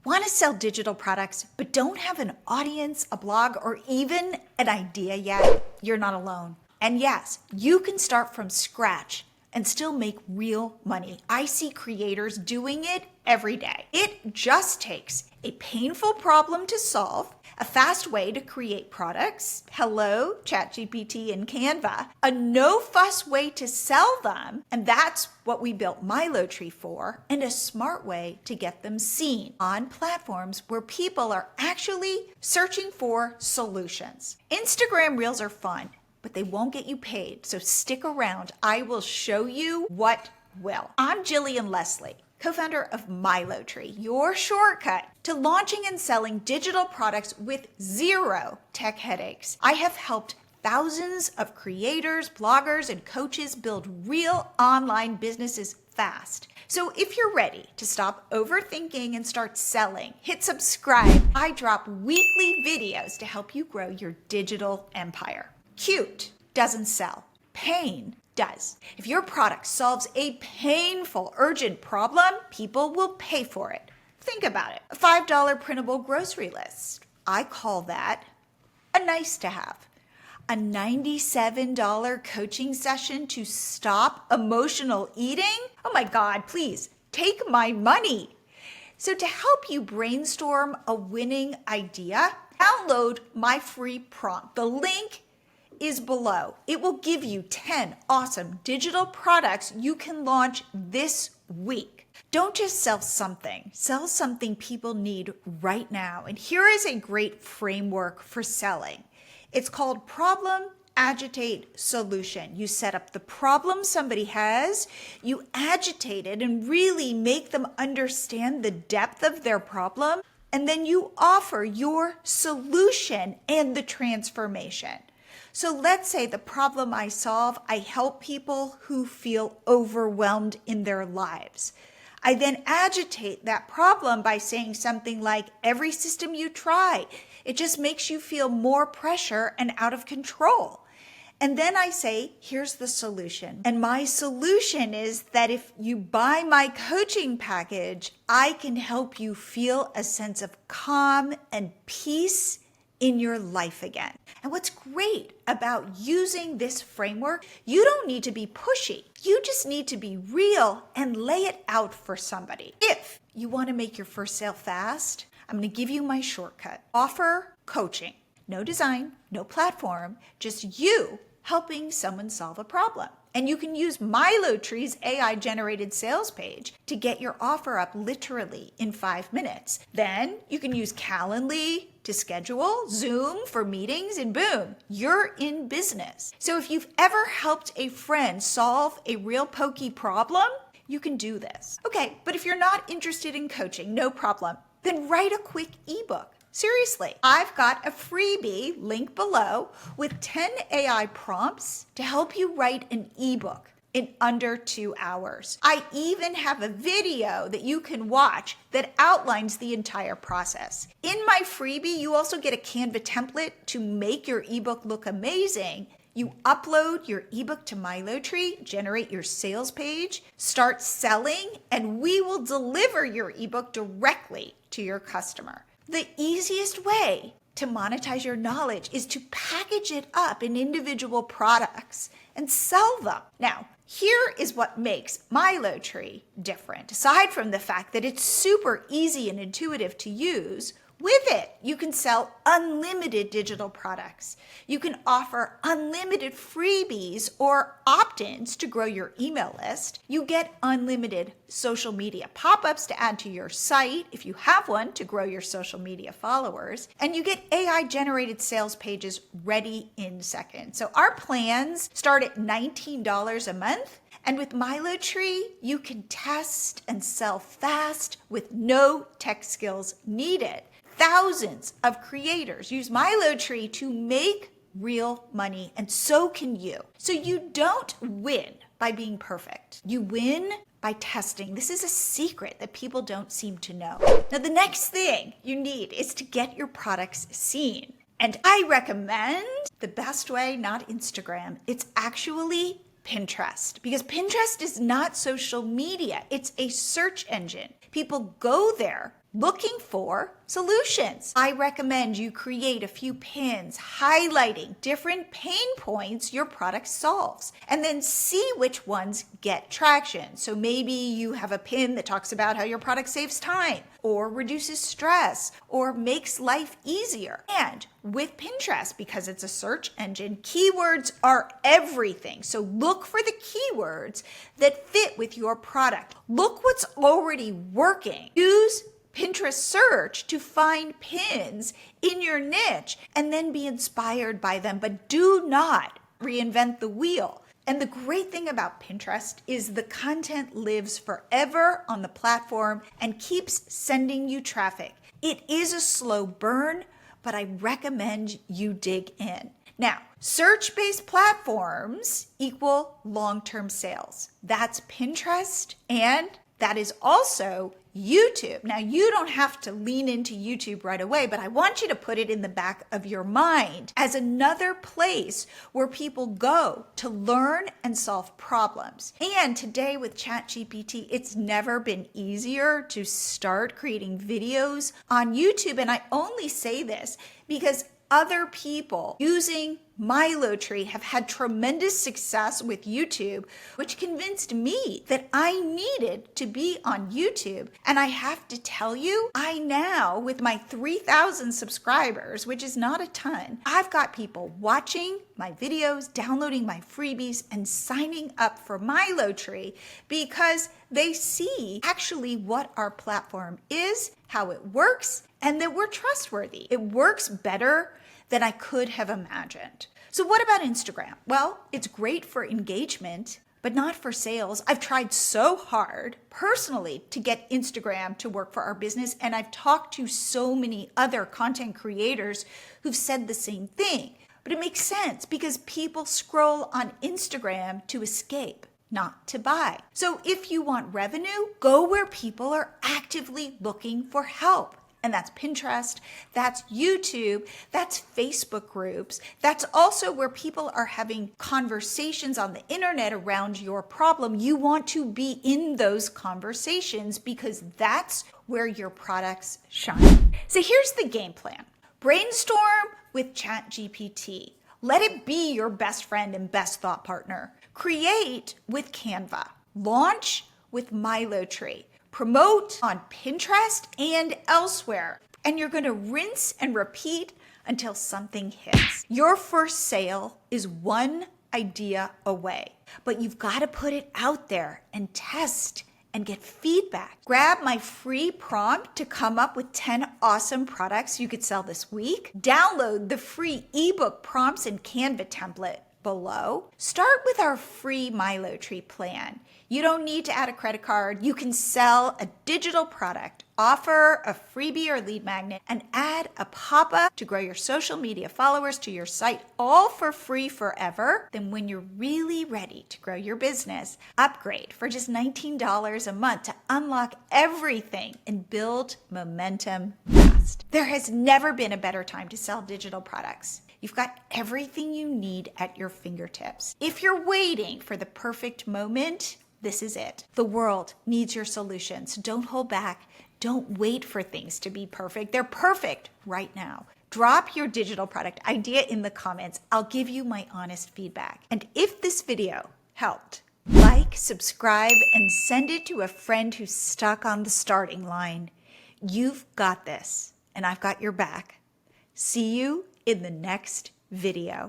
Want to sell digital products but don't have an audience, a blog, or even an idea yet? You're not alone. And yes, you can start from scratch and still make real money. I see creators doing it every day. It just takes a painful problem to solve, a fast way to create products, hello, ChatGPT and Canva, a no-fuss way to sell them, and that's what we built MiloTree for, and a smart way to get them seen on platforms where people are actually searching for solutions. Instagram Reels are fun, but they won't get you paid, so stick around. I will show you what will. I'm Jillian Leslie, co-founder of MiloTree, your shortcut to launching and selling digital products with zero tech headaches. I have helped thousands of creators, bloggers, and coaches build real online businesses fast. So if you're ready to stop overthinking and start selling, hit subscribe. I drop weekly videos to help you grow your digital empire. Cute doesn't sell. Pain does. If your product solves a painful, urgent problem, people will pay for it. Think about it. A $5 printable grocery list. I call that a nice to have. A $97 coaching session to stop emotional eating? Oh my God, please take my money. So to help you brainstorm a winning idea, download my free prompt. The link is below. It will give you 10 awesome digital products you can launch this week. Don't just sell something people need right now. And here is a great framework for selling. It's called Problem, Agitate, Solution. You set up the problem somebody has, you agitate it and really make them understand the depth of their problem, and then you offer your solution and the transformation. So let's say the problem I solve, I help people who feel overwhelmed in their lives. I then agitate that problem by saying something like, every system you try, it just makes you feel more pressure and out of control. And then I say, here's the solution. And my solution is that if you buy my coaching package, I can help you feel a sense of calm and peace in your life again. And what's great about using this framework, you don't need to be pushy. You just need to be real and lay it out for somebody. If you want to make your first sale fast, I'm going to give you my shortcut. Offer coaching. No design, no platform, just you helping someone solve a problem. And you can use MiloTree's AI-generated sales page to get your offer up literally in 5 minutes. Then you can use Calendly to schedule, Zoom for meetings, and boom, you're in business. So if you've ever helped a friend solve a real pokey problem, you can do this. Okay, but if you're not interested in coaching, no problem. Then write a quick ebook. Seriously, I've got a freebie, link below, with 10 AI prompts to help you write an ebook in under 2 hours. I even have a video that you can watch that outlines the entire process. In my freebie, you also get a Canva template to make your ebook look amazing. You upload your ebook to MiloTree, generate your sales page, start selling, and we will deliver your ebook directly to your customer. The easiest way to monetize your knowledge is to package it up in individual products and sell them. Now, here is what makes MiloTree different. Aside from the fact that it's super easy and intuitive to use, with it, you can sell unlimited digital products. You can offer unlimited freebies or opt-ins to grow your email list. You get unlimited social media pop-ups to add to your site, if you have one, to grow your social media followers. And you get AI-generated sales pages ready in seconds. So our plans start at $19 a month. And with MiloTree, you can test and sell fast with no tech skills needed. Thousands of creators use MiloTree to make real money, and so can you. So you don't win by being perfect. You win by testing. This is a secret that people don't seem to know. Now, the next thing you need is to get your products seen. And I recommend the best way, not Instagram, it's actually Pinterest, because Pinterest is not social media. It's a search engine. People go there looking for solutions. I recommend you create a few pins highlighting different pain points your product solves, and then see which ones get traction. So maybe you have a pin that talks about how your product saves time or reduces stress or makes life easier. And with Pinterest, because it's a search engine, keywords are everything. So look for the keywords that fit with your product. Look what's already working. Use Pinterest search to find pins in your niche and then be inspired by them, but do not reinvent the wheel. And the great thing about Pinterest is the content lives forever on the platform and keeps sending you traffic. It is a slow burn, but I recommend you dig in. Now, search-based platforms equal long-term sales. That's Pinterest, and that is also YouTube. Now, you don't have to lean into YouTube right away, but I want you to put it in the back of your mind as another place where people go to learn and solve problems. And today with ChatGPT, it's never been easier to start creating videos on YouTube. And I only say this because other people using MiloTree have had tremendous success with YouTube, which convinced me that I needed to be on YouTube. And I have to tell you, I now, with my 3,000 subscribers, which is not a ton, I've got people watching my videos, downloading my freebies, and signing up for MiloTree because they see actually what our platform is, how it works, and that we're trustworthy. It works better than I could have imagined. So what about Instagram? Well, it's great for engagement, but not for sales. I've tried so hard personally to get Instagram to work for our business, and I've talked to so many other content creators who've said the same thing. But it makes sense because people scroll on Instagram to escape, not to buy. So if you want revenue, go where people are actively looking for help. And that's Pinterest, that's YouTube, that's Facebook groups. That's also where people are having conversations on the internet around your problem. You want to be in those conversations because that's where your products shine. So here's the game plan. Brainstorm with ChatGPT. Let it be your best friend and best thought partner. Create with Canva. Launch with MiloTree. Promote on Pinterest and elsewhere. And you're going to rinse and repeat until something hits. Your first sale is one idea away, but you've got to put it out there and test and get feedback. Grab my free prompt to come up with 10 awesome products you could sell this week. Download the free ebook prompts and Canva template below. Start with our free MiloTree plan. You don't need to add a credit card. You can sell a digital product, offer a freebie or lead magnet, and add a pop-up to grow your social media followers to your site, all for free forever. Then when you're really ready to grow your business, upgrade for just $19 a month to unlock everything and build momentum fast. There has never been a better time to sell digital products. You've got everything you need at your fingertips. If you're waiting for the perfect moment, this is it. The world needs your solutions. Don't hold back. Don't wait for things to be perfect. They're perfect right now. Drop your digital product idea in the comments. I'll give you my honest feedback. And if this video helped, like, subscribe, and send it to a friend who's stuck on the starting line. You've got this, and I've got your back. See you in the next video.